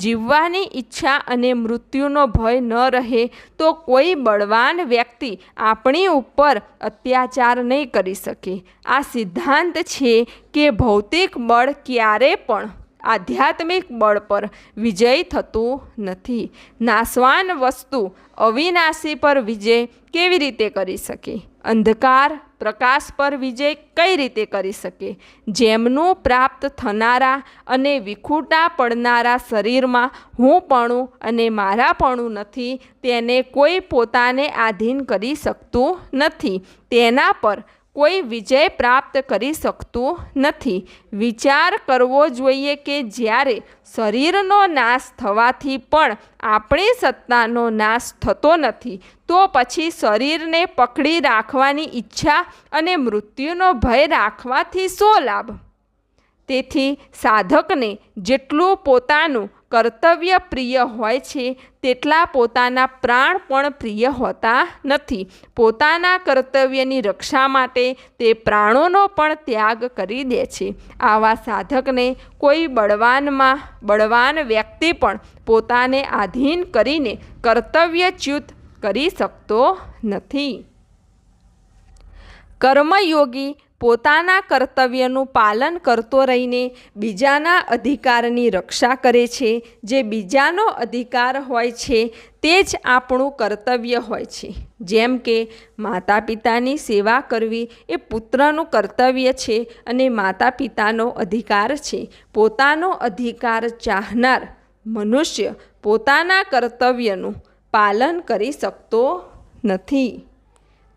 જીવવાની ઈચ્છા અને મૃત્યુનો ભય ન રહે તો કોઈ બળવાન વ્યક્તિ આપણી ઉપર અત્યાચાર નહીં કરી શકે. આ સિદ્ધાંત છે કે ભૌતિક બળ ક્યારે પણ આધ્યાત્મિક બળ પર વિજય થતું નથી. નાશવાન વસ્તુ અવિનાશી પર વિજય કેવી રીતે કરી શકે? અંધકાર પ્રકાશ પર વિજય કઈ રીતે કરી શકે? જેમનું પ્રાપ્ત થનારા અને વિખૂટા પડનારા શરીરમાં હુંપણું અને મારાપણું નથી, તેને કોઈ પોતાને આધીન કરી શકતું નથી. તેના પર કોઈ વિજય પ્રાપ્ત કરી શકતું નથી. વિચાર કરવો જોઈએ કે જ્યારે શરીરનો નાશ થવાથી પણ આપણી સત્તાનો નાશ થતો નથી તો પછી શરીરને પકડી રાખવાની ઈચ્છા અને મૃત્યુનો ભય રાખવાથી શો લાભ? તેથી સાધકને જેટલું પોતાનું કર્તવ્ય પ્રિય હોય છે તેટલા પોતાના પ્રાણ પણ પ્રિય હોતા નથી. પોતાના કર્તવ્યની રક્ષા માટે તે પ્રાણોનો પણ ત્યાગ કરી દે છે. આવા સાધકને કોઈ બળવાનમાં બળવાન વ્યક્તિ પણ પોતાને આધીન કરીને કર્તવ્યચ્યુત કરી શકતો નથી. કર્મયોગી પોતાના કર્તવ્યનું પાલન કરતો રહીને બીજાના અધિકારની રક્ષા કરે છે. જે બીજાનો અધિકાર હોય છે તે જ આપણું કર્તવ્ય હોય છે. જેમ કે માતા પિતાની સેવા કરવી એ પુત્રનું કર્તવ્ય છે અને માતા પિતાનો અધિકાર છે. પોતાનો અધિકાર ચાહનાર મનુષ્ય પોતાના કર્તવ્યનું પાલન કરી શકતો નથી.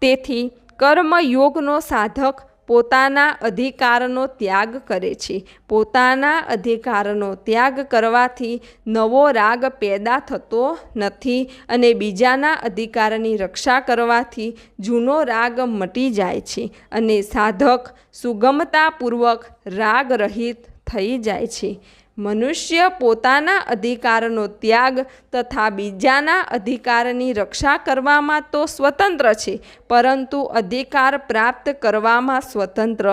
તેથી કર્મયોગનો સાધક પોતાના અધિકારનો ત્યાગ કરે છે. પોતાના અધિકારનો ત્યાગ કરવાથી નવો રાગ પેદા થતો નથી અને બીજાના અધિકારની રક્ષા કરવાથી જૂનો રાગ મટી જાય છે અને સાધક સુગમતાપૂર્વક રાગ રહિત થઈ જાય છે. મનુષ્ય પોતાના અધિકારનો ત્યાગ તથા બીજાના અધિકારની રક્ષા કરવામાં તો સ્વતંત્ર છે, પરંતુ અધિકાર પ્રાપ્ત કરવામાં સ્વતંત્ર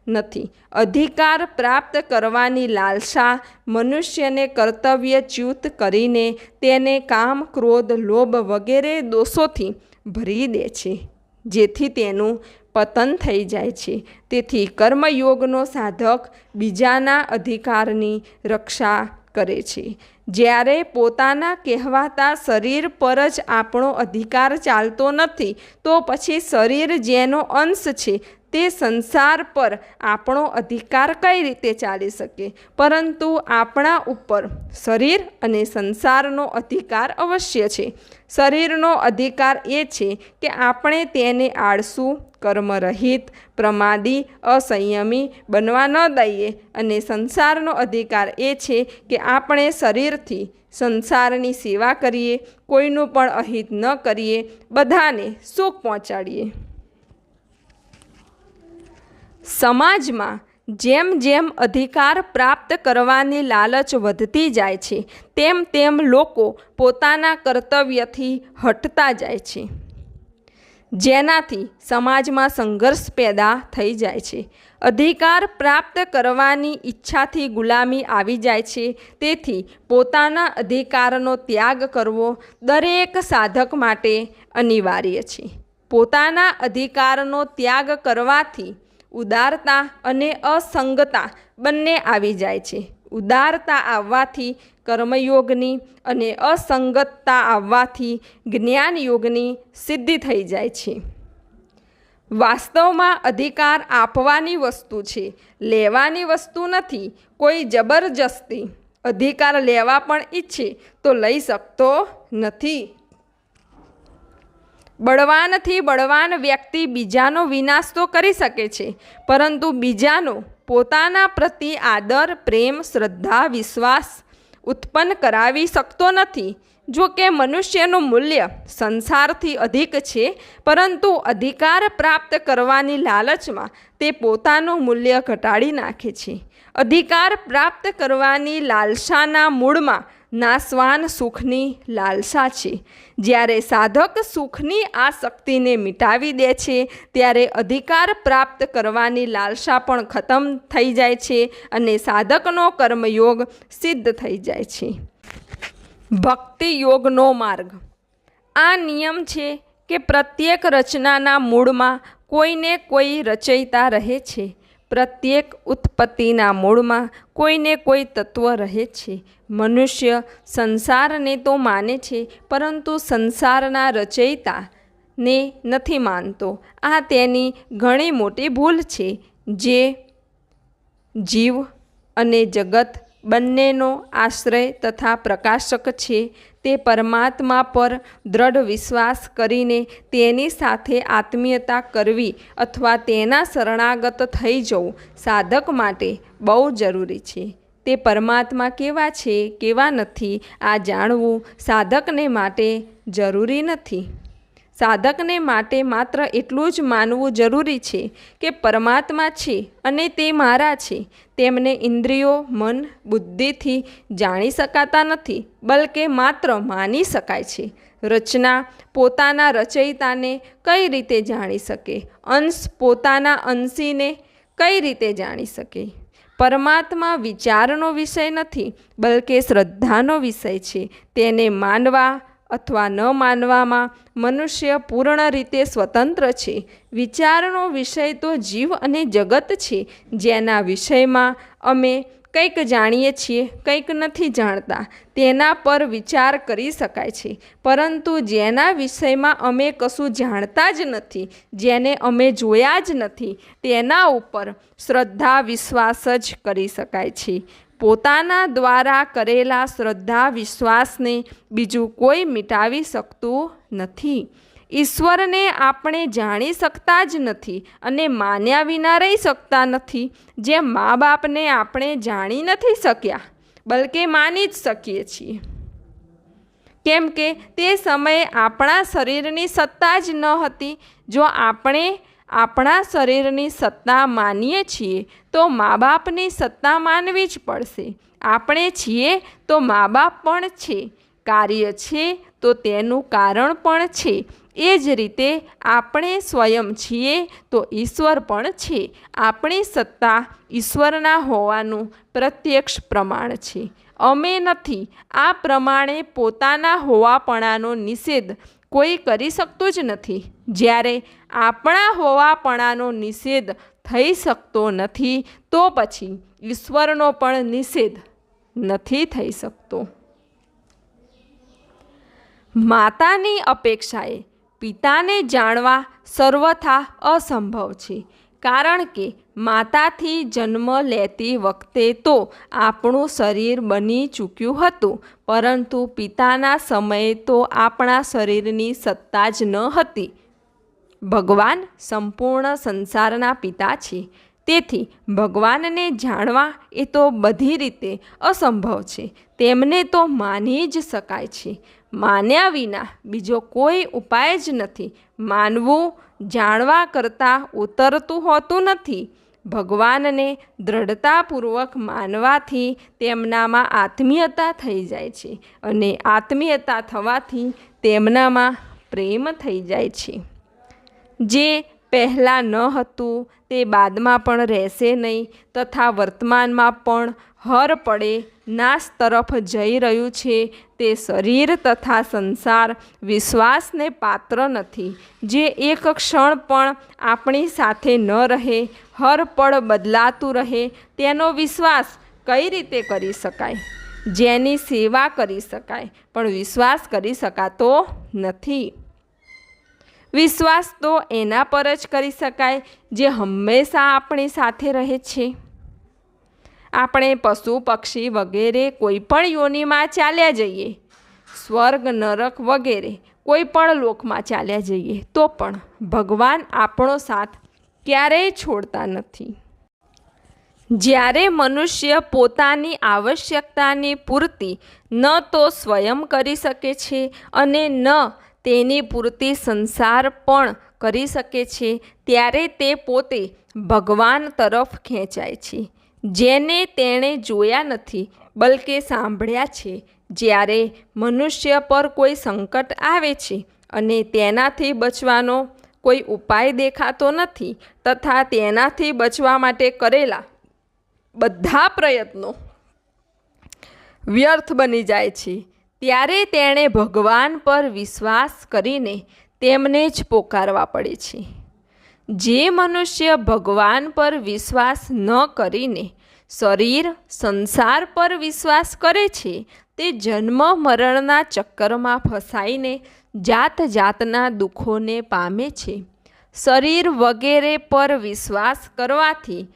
નથી. અધિકાર પ્રાપ્ત કરવાની લાલસા મનુષ્યને કર્તવ્યચ્યુત કરીને તેને કામ, ક્રોધ, લોભ વગેરે દોષોથી ભરી દે છે, જેથી તેનું પતન થઈ જાય છે. તેથી કર્મયોગનો સાધક બીજાના અધિકારની રક્ષા કરે છે. જ્યારે પોતાના કહેવાતા શરીર પર જ આપણો અધિકાર ચાલતો નથી તો પછી શરીર જેનો અંશ છે તે સંસાર પર આપણો અધિકાર કઈ રીતે ચાલી શકે, પરંતુ આપણા ઉપર શરીર અને સંસારનો અધિકાર અવશ્ય છે. શરીરનો અધિકાર એ છે કે આપણે તેને આળસુ, કર્મરહિત, પ્રમાદી, અસંયમી બનવા ન દઈએ, અને સંસારનો અધિકાર એ છે કે આપણે શરીરથી સંસારની સેવા કરીએ, કોઈનું પણ અહિત ન કરીએ, બધાને સુખ પહોંચાડીએ. સમાજમાં જેમ જેમ અધિકાર પ્રાપ્ત કરવાની લાલચ વધતી જાય છે, તેમ તેમ લોકો પોતાના કર્તવ્યથી હટતા જાય છે, જેનાથી સમાજમાં સંઘર્ષ પેદા થઈ જાય છે. અધિકાર પ્રાપ્ત કરવાની ઈચ્છાથી ગુલામી આવી જાય છે. તેથી પોતાના અધિકારનો ત્યાગ કરવો દરેક સાધક માટે અનિવાર્ય છે. પોતાના અધિકારનો ત્યાગ કરવાથી ઉદારતા અને અસંગતા બંને આવી જાય છે. ઉદારતા આવવાથી કર્મયોગની અને અસંગતતા આવવાથી જ્ઞાનયોગની સિદ્ધિ થઈ જાય છે. વાસ્તવમાં અધિકાર આપવાની વસ્તુ છે, લેવાની વસ્તુ નથી. કોઈ જબરજસ્તી અધિકાર લેવા પણ ઈચ્છે તો લઈ શકતો નથી. બળવાનથી બળવાન વ્યક્તિ બીજાનો વિનાશ તો કરી શકે છે, પરંતુ બીજાનો પોતાના પ્રતિ આદર, પ્રેમ, શ્રદ્ધા, વિશ્વાસ ઉત્પન્ન કરાવી શકતો નથી. જો કે મનુષ્યનું મૂલ્ય સંસારથી અધિક છે, પરંતુ અધિકાર પ્રાપ્ત કરવાની લાલચમાં તે પોતાનું મૂલ્ય ઘટાડી નાખે છે. અધિકાર પ્રાપ્ત કરવાની લાલસાના મૂળમાં નાશવાન સુખની લાલસા છે. જ્યારે સાધક સુખની આ શક્તિને મિટાવી દે છે, ત્યારે અધિકાર પ્રાપ્ત કરવાની લાલસા પણ ખતમ થઈ જાય છે અને સાધકનો કર્મયોગ સિદ્ધ થઈ જાય છે. ભક્તિ યોગનો માર્ગ. આ નિયમ છે કે પ્રત્યેક રચનાના મૂળમાં કોઈને કોઈ રચયિતા રહે છે. પ્રત્યેક ઉત્પત્તિના મૂળમાં કોઈને કોઈ તત્વ રહે છે. મનુષ્ય સંસારને તો માને છે, પરંતુ સંસારના રચયિતાને નથી માનતો. આ તેની ઘણી મોટી ભૂલ છે. જે જીવ અને જગત બંનેનો આશ્રય તથા પ્રકાશક છે, તે પરમાત્મા પર દ્રઢ વિશ્વાસ કરીને તેની સાથે આત્મીયતા કરવી અથવા તેના શરણાગત થઈ જવું સાધક માટે બહુ જરૂરી છે. તે પરમાત્મા કેવા છે, કેવા નથી, આ જાણવું સાધકને માટે જરૂરી નથી. સાધકને માટે માત્ર એટલું જ માનવું જરૂરી છે કે પરમાત્મા છે અને તે મારા છે. તેમને ઇન્દ્રિયો, મન, બુદ્ધિથી જાણી શકાતા નથી, બલકે માત્ર માની શકાય છે. રચના પોતાના રચયિતાને કઈ રીતે જાણી શકે? અંશ પોતાના અંશીને કઈ રીતે જાણી શકે? પરમાત્મા વિચારનો વિષય નથી, બલકે શ્રદ્ધાનો વિષય છે. તેને માનવા અથવા ન માનવામાં મનુષ્ય પૂર્ણ રીતે સ્વતંત્ર છે. વિચારનો વિષય તો જીવ અને જગત છે, જેના વિષયમાં અમે કંઈક જાણીએ છીએ, કંઈક નથી જાણતા. તેના પર વિચાર કરી શકાય છે, પરંતુ જેના વિષયમાં અમે કશું જાણતા જ નથી, જેને અમે જોયા જ નથી, તેના ઉપર શ્રદ્ધા વિશ્વાસ જ કરી શકાય છે. પોતાના દ્વારા કરેલા શ્રદ્ધા વિશ્વાસને બીજું કોઈ મિટાવી શકતું નથી. ઈશ્વરને આપણે જાણી શકતા જ નથી અને માન્યા વિના રહી શકતા નથી. જેમ મા બાપને આપણે જાણી નથી શક્યા, બલકે માની જ શકીએ છીએ, કેમ કે તે સમયે આપણા શરીરની સત્તા જ ન હતી. જો આપણે આપણા શરીરની સત્તા માનીએ છીએ તો મા બાપની સત્તા માનવી જ પડશે. આપણે છીએ તો મા બાપ પણ છે, કાર્ય છે તો તેનું કારણ પણ છે. એ જ રીતે આપણે સ્વયં છીએ તો ઈશ્વર પણ છે. આપણી સત્તા ઈશ્વરના હોવાનું પ્રત્યક્ષ પ્રમાણ છે. અમે નથી. આ પ્રમાણે પોતાના હોવાપણાનો નિષેધ કોઈ કરી શકતું જ નથી. જ્યારે આપણા હોવાપણાનો નિષેધ થઈ શકતો નથી, તો પછી ઈશ્વરનો પણ નિષેધ નથી થઈ શકતો. માતાની અપેક્ષાએ પિતાને જાણવા સર્વથા અસંભવ છે, કારણ કે માતાથી જન્મ લેતી વખતે તો આપણું શરીર બની ચૂક્યું હતું, પરંતુ પિતાના સમયે તો આપણા શરીરની સત્તા જ ન હતી. ભગવાન સંપૂર્ણ સંસારના પિતા છે, તેથી ભગવાનને જાણવા એ તો બધી રીતે અસંભવ છે. તેમને તો માની જ શકાય છે. માન્યા વિના બીજો કોઈ ઉપાય જ નથી. માનવું જાણવા કરતાં ઉતરતું હોતું નથી. ભગવાનને દ્રઢતાપૂર્વક માનવાથી તેમનામાં આત્મીયતા થઈ જાય છે, અને આત્મીયતા થવાથી તેમનામાં પ્રેમ થઈ જાય છે. જે પહેલાં ન હતું તે બાદમાં પણ રહેશે નહીં, તથા વર્તમાનમાં પણ હર પડે નાશ તરફ જઈ રહ્યું છે. તે શરીર તથા સંસાર વિશ્વાસને પાત્ર નથી. જે એક ક્ષણ પણ આપણી સાથે ન રહે, હર પળ બદલાતું રહે, તેનો વિશ્વાસ કઈ રીતે કરી શકાય? જેની સેવા કરી શકાય, પણ વિશ્વાસ કરી શકાતો નથી. વિશ્વાસ તો એના પર જ કરી શકાય જે હંમેશા આપણી સાથે રહે છે. આપણે પશુ પક્ષી વગેરે કોઈ પણ યોનિમાં ચાલ્યા જઈએ, સ્વર્ગ નરક વગેરે કોઈ પણ લોકમાં ચાલ્યા જઈએ, તો પણ ભગવાન આપણો સાથ ક્યારેય છોડતા નથી. જ્યારે મનુષ્ય પોતાની આવશ્યકતાની પૂર્તિ ન તો સ્વયં કરી શકે છે અને ન તેની પૂર્તિ સંસાર પણ કરી શકે છે, ત્યારે તે પોતે ભગવાન તરફ ખેંચાય છે, જેને તેણે જોયા નથી બલકે સાંભળ્યા છે. જ્યારે મનુષ્ય પર કોઈ સંકટ આવે છે અને તેનાથી બચવાનો કોઈ ઉપાય દેખાતો નથી, તથા તેનાથી બચવા માટે કરેલા બધા પ્રયત્નો વ્યર્થ બની જાય છે, ત્યારે તેણે ભગવાન પર વિશ્વાસ કરીને તેમને જ પોકારવા પડે છે. જે મનુષ્ય ભગવાન પર વિશ્વાસ ન કરીને શરીર સંસાર પર વિશ્વાસ કરે છે, તે જન્મ મરણના ચક્કરમાં ફસાઈને જાત જાતના દુઃખોને પામે છે. શરીર વગેરે પર વિશ્વાસ કરવાથી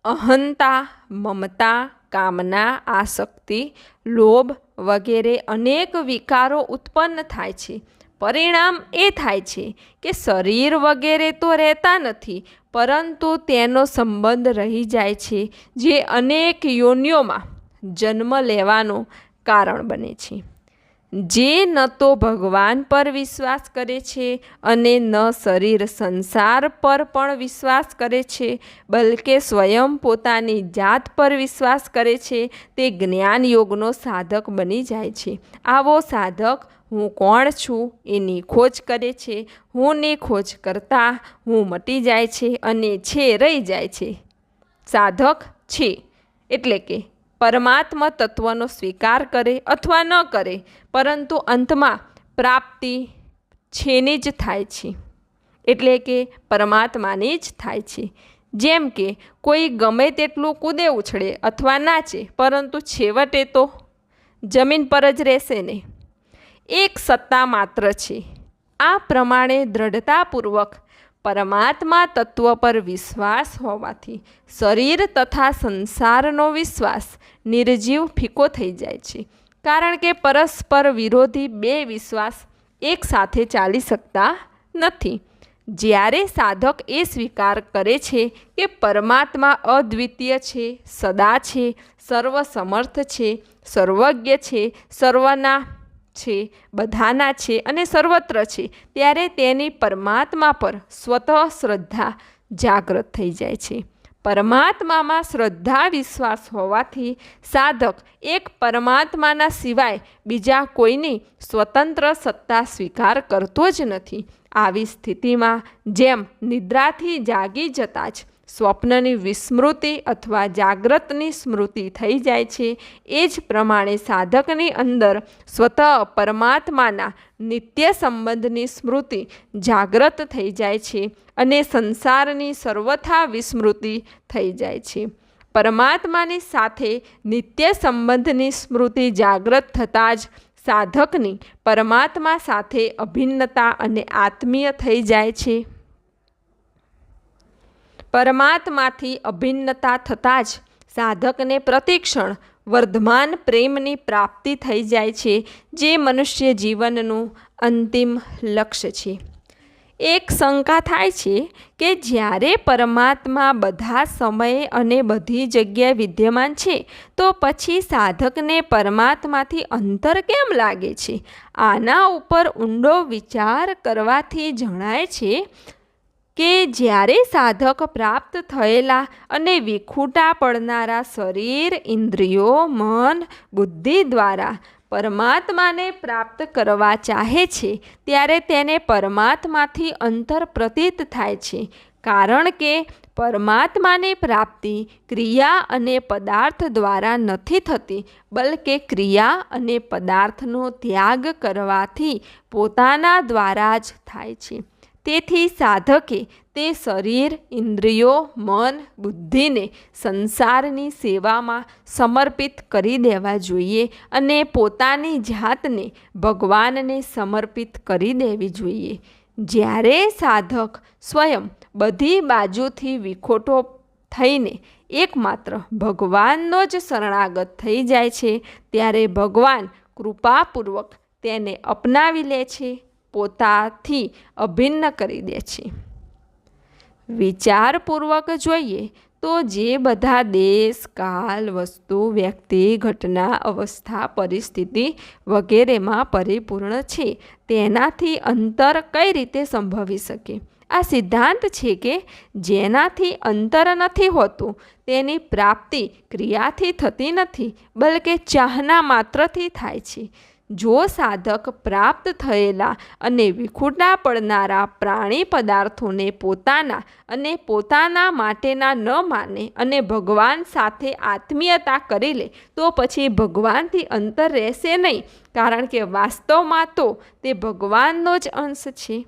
અહંતા, મમતા, કામના, આસક્તિ, લોભ વગેરે અનેક વિકારો ઉત્પન્ન થાય છે. પરિણામ એ થાય છે કે શરીર વગેરે તો રહેતા નથી, પરંતુ તેનો સંબંધ રહી જાય છે, જે અનેક યોનિઓમાં જન્મ લેવાનું કારણ બને છે. જે ન તો ભગવાન પર વિશ્વાસ કરે છે અને ન શરીર સંસાર પર પણ વિશ્વાસ કરે છે, બલકે સ્વયં પોતાની જાત પર વિશ્વાસ કરે છે, તે જ્ઞાન યોગનો સાધક બની જાય છે. આવો સાધક હું કોણ છું એની ખોજ કરે છે. હુંની ખોજ કરતાં હું મટી જાય છે અને છે રહી જાય છે. સાધક છે એટલે કે પરમાત્મા તત્વનો સ્વીકાર કરે અથવા ન કરે, પરંતુ અંતમાં પ્રાપ્તિ છેની જ થાય છે, એટલે કે પરમાત્માની જ થાય છે. જેમ કે કોઈ ગમે તેટલું કૂદે ઉછળે અથવા નાચે, પરંતુ છેવટે તો જમીન પર જ રહેશે ને. એક સત્તા માત્ર છે. આ પ્રમાણે દ્રઢતાપૂર્વક પરમાત્મા તત્વ પર વિશ્વાસ હોવાથી શરીર તથા સંસારનો વિશ્વાસ નિર્જીવ ફીકો થઈ જાય છે, કારણ કે પરસ્પર વિરોધી બે વિશ્વાસ એક સાથે ચાલી શકતા નથી. જ્યારે સાધક એ સ્વીકાર કરે છે કે પરમાત્મા અદ્વિતીય છે, સદા છે, સર્વસમર્થ છે, સર્વજ્ઞ છે, સર્વના છે, બધાના છે અને સર્વત્ર છે, ત્યારે તેની પરમાત્મા પર સ્વતઃ શ્રદ્ધા જાગૃત થઈ જાય છે. પરમાત્મામાં શ્રદ્ધા વિશ્વાસ હોવાથી સાધક એક પરમાત્માના સિવાય બીજા કોઈની સ્વતંત્ર સત્તા સ્વીકાર કરતો જ નથી. આવી સ્થિતિમાં જેમ નિદ્રાથી જાગી જતાં જ સ્વપ્નની વિસ્મૃતિ અથવા જાગ્રતની સ્મૃતિ થઈ જાય છે, એ જ પ્રમાણે સાધકની અંદર સ્વતઃ પરમાત્માના નિત્ય સંબંધની સ્મૃતિ જાગ્રત થઈ જાય છે અને સંસારની સર્વથા વિસ્મૃતિ થઈ જાય છે. પરમાત્માની સાથે નિત્ય સંબંધની સ્મૃતિ જાગ્રત થતાં જ સાધકની પરમાત્મા સાથે અભિન્નતા અને આત્મીય થઈ જાય છે. પરમાત્માથી અભિન્નતા થતાં જ સાધકને પ્રતિક્ષણ વર્ધમાન પ્રેમની પ્રાપ્તિ થઈ જાય છે, જે મનુષ્ય જીવનનું અંતિમ લક્ષ્ય છે. એક શંકા થાય છે કે જ્યારે પરમાત્મા બધા સમયે અને બધી જગ્યાએ વિદ્યમાન છે તો પછી સાધકને પરમાત્માથી અંતર કેમ લાગે છે? આના ઉપર ઊંડો વિચાર કરવાથી જણાય છે કે જ્યારે સાધક પ્રાપ્ત થયેલા અને વિખૂટા પડનારા શરીર, ઇન્દ્રિયો, મન, બુદ્ધિ દ્વારા પરમાત્માને પ્રાપ્ત કરવા ચાહે છે ત્યારે તેને પરમાત્માથી અંતર પ્રતીત થાય છે, કારણ કે પરમાત્માની પ્રાપ્તિ ક્રિયા અને પદાર્થ દ્વારા નથી થતી, બલકે ક્રિયા અને પદાર્થનો ત્યાગ કરવાથી પોતાના દ્વારા જ થાય છે. તેથી સાધકે તે શરીર, ઇન્દ્રિયો, મન, બુદ્ધિને સંસારની સેવામાં સમર્પિત કરી દેવા જોઈએ અને પોતાની જાતને ભગવાનને સમર્પિત કરી દેવી જોઈએ. જ્યારે સાધક સ્વયં બધી બાજુથી વિખોટો થઈને એકમાત્ર ભગવાનનો જ શરણાગત થઈ જાય છે, ત્યારે ભગવાન કૃપાપૂર્વક તેને અપનાવી લે છે, પોતાથી અભિન્ન કરી દે છે. વિચારપૂર્વક જોઈએ તો જે બધા દેશ, કાલ, વસ્તુ, વ્યક્તિ, ઘટના, અવસ્થા, પરિસ્થિતિ વગેરેમાં પરિપૂર્ણ છે તેનાથી અંતર કઈ રીતે સંભવી શકે? આ સિદ્ધાંત છે કે જેનાથી અંતર નથી હોતું તેની પ્રાપ્તિ ક્રિયાથી થતી નથી, બલકે ચાહના માત્રથી થાય છે. જો સાધક પ્રાપ્ત થયેલા અને વિખૂટા પડનારા પ્રાણી પદાર્થોને પોતાના અને પોતાના માટેના ન માને અને ભગવાન સાથે આત્મીયતા કરી લે તો પછી ભગવાનથી અંતર રહેશે નહીં, કારણ કે વાસ્તવમાં તો તે ભગવાનનો જ અંશ છે.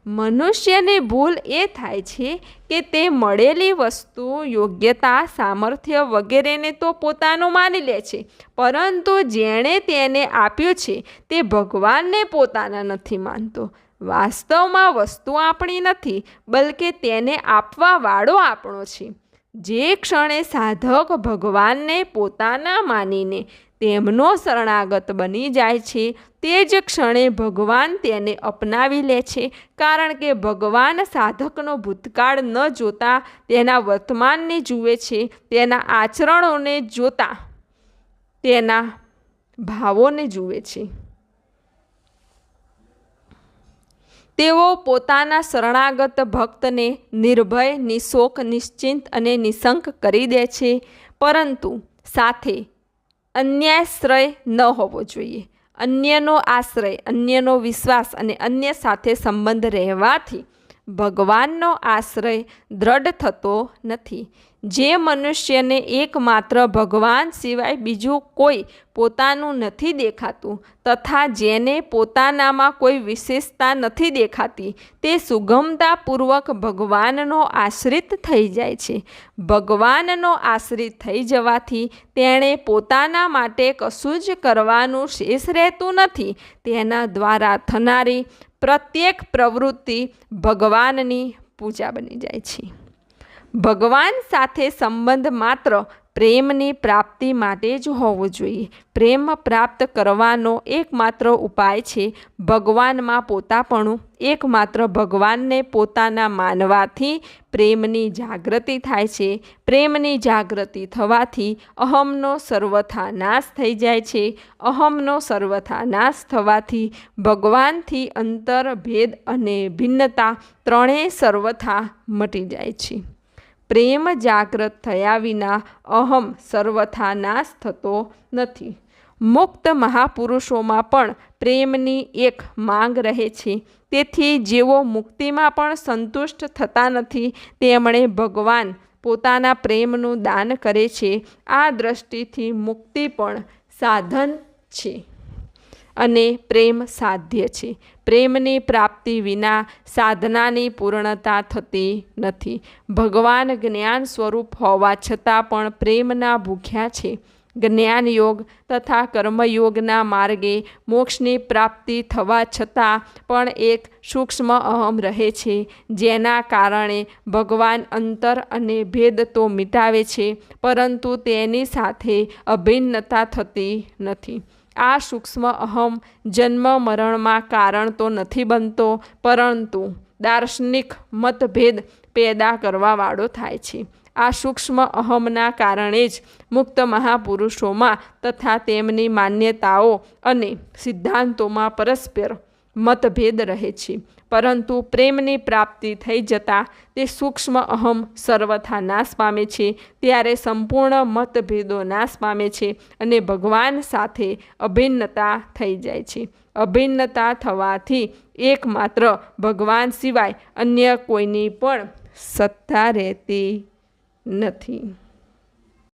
મનુષ્યની ભૂલ એ થાય છે કે તે મળેલી વસ્તુ, યોગ્યતા, સામર્થ્ય વગેરેને તો પોતાનું માની લે છે, પરંતુ જેણે તેને આપ્યું છે તે ભગવાનને પોતાના નથી માનતો. વાસ્તવમાં વસ્તુ આપણી નથી, બલકે તેને આપવાવાળો આપણો છે. જે ક્ષણે સાધક ભગવાનને પોતાના માનીને તેમનો શરણાગત બની જાય છે તે જ ક્ષણે ભગવાન તેને અપનાવી લે છે, કારણ કે ભગવાન સાધકનો ભૂતકાળ ન જોતા તેના વર્તમાનને જુએ છે, તેના આચરણોને જોતા તેના ભાવોને જુએ છે. તેઓ પોતાના શરણાગત ભક્તને નિર્ભય, નિશોક, નિશ્ચિંત અને નિશંક કરી દે છે, પરંતુ સાથે અન્યાશ્રય ન હોવો જોઈએ. અન્યનો આશ્રય, અન્યનો વિશ્વાસ અને અન્ય સાથે સંબંધ રહેવાથી ભગવાનનો આશ્રય દ્રઢ થતો નથી. જે મનુષ્યને એકમાત્ર ભગવાન સિવાય બીજું કોઈ પોતાનું નથી દેખાતું તથા જેને પોતાનામાં કોઈ વિશેષતા નથી દેખાતી, તે સુગમતાપૂર્વક ભગવાનનો આશ્રિત થઈ જાય છે. ભગવાનનો આશ્રિત થઈ જવાથી તેણે પોતાના માટે કશું જ કરવાનું શેષ રહેતું નથી. તેના દ્વારા થનારી પ્રત્યેક પ્રવૃત્તિ ભગવાનની પૂજા બની જાય છે. ભગવાન સાથે સંબંધ માત્ર પ્રેમની પ્રાપ્તિ માટે જ હોવો જોઈએ. પ્રેમ પ્રાપ્ત કરવાનો એકમાત્ર ઉપાય છે ભગવાનમાં પોતાપણું. એકમાત્ર ભગવાનને પોતાના માનવાથી પ્રેમની જાગૃતિ થાય છે. પ્રેમની જાગૃતિ થવાથી અહમનો સર્વથા નાશ થઈ જાય છે. અહમનો સર્વથા નાશ થવાથી ભગવાનથી અંતર, ભેદ અને ભિન્નતા ત્રણેય સર્વથા મટી જાય છે. પ્રેમ જાગૃત થયા વિના અહમ સર્વથા નાશ થતો નથી. મુક્ત મહાપુરુષોમાં પણ પ્રેમની એક માંગ રહે છે. તેથી જેઓ મુક્તિમાં પણ સંતુષ્ટ થતા નથી તેમણે ભગવાન પોતાના પ્રેમનું દાન કરે છે. આ દ્રષ્ટિથી મુક્તિ પણ સાધન છે અને પ્રેમ સાધ્ય છે. પ્રેમની પ્રાપ્તિ વિના સાધનાની પૂર્ણતા થતી નથી. ભગવાન જ્ઞાન સ્વરૂપ હોવા છતાં પણ પ્રેમના ભૂખ્યા છે. જ્ઞાન યોગ તથા કર્મયોગના માર્ગે મોક્ષની પ્રાપ્તિ થવા છતાં પણ એક સૂક્ષ્મ અહમ રહે છે, જેના કારણે ભગવાન અંતર અને ભેદ તો મિટાવે છે, પરંતુ તેની સાથે અભિન્નતા થતી નથી. આ સૂક્ષ્મ અહમ જન્મ મરણમાં કારણ તો નથી બનતો, પરંતુ દાર્શનિક મતભેદ પેદા કરવાવાળો થાય છે. આ સૂક્ષ્મ અહમના કારણે જ મુક્ત મહાપુરુષોમાં તથા તેમની માન્યતાઓ અને સિદ્ધાંતોમાં પરસ્પર મતભેદ રહે છે, પરંતુ પ્રેમની પ્રાપ્તિ થઈ જતાં તે સૂક્ષ્મ અહમ સર્વથા નાશ પામે છે. ત્યારે સંપૂર્ણ મતભેદો નાશ પામે છે અને ભગવાન સાથે અભિન્નતા થઈ જાય છે. અભિન્નતા થવાથી એકમાત્ર ભગવાન સિવાય અન્ય કોઈની પણ સત્તા રહેતી નથી.